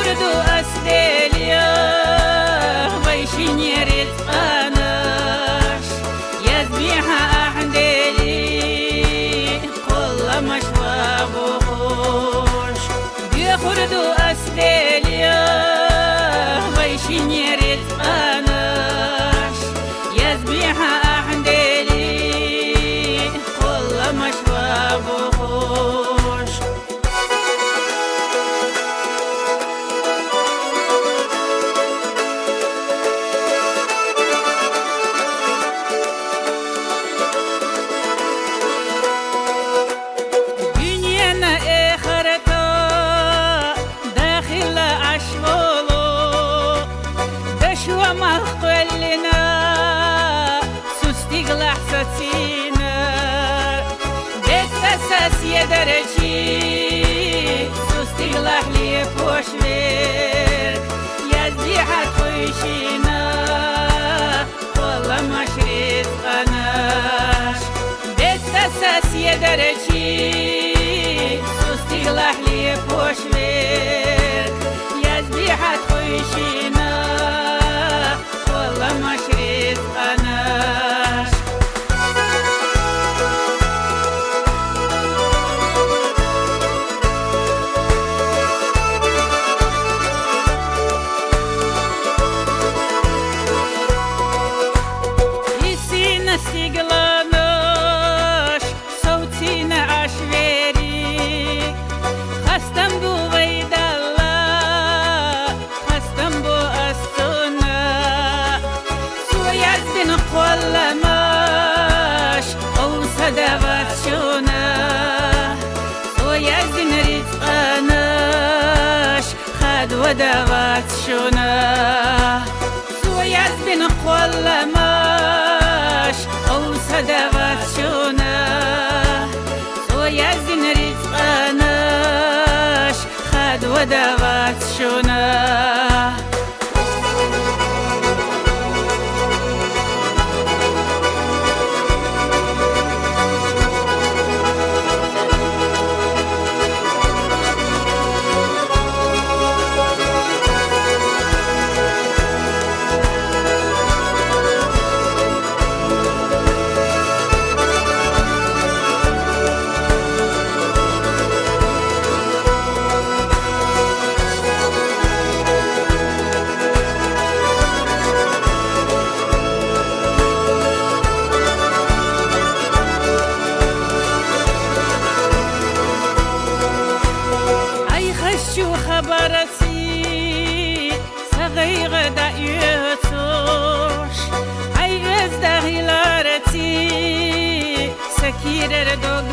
خردو أسداليا ويشيني رزقاناش يزبيها أحدالي كل مشوابوش بخردو أسداليا ويشيني رزقاناش يزبيها أحدالي كل مشوابوش درجي سوستيغلح لي بوشوير يزيحة خويشينا والله ما شريت قناش بيت أساس درجي سوستيغلح لي بوشوير يزيحة خويشينا والله ما شريت قناش استيقلاناش صوتينا عشويري خستم بو ويد الله خستم بو أستونا سويز بن قولماش أو صدوات شونا سويز بن رزقاناش خد ودوات شونا سويز بن قولماش أو صدوات شونا ويزن رزقاناش خد ودوات شونا شو خبرتي صغير دعيتوش عيز دهيلارتي سكير دوغ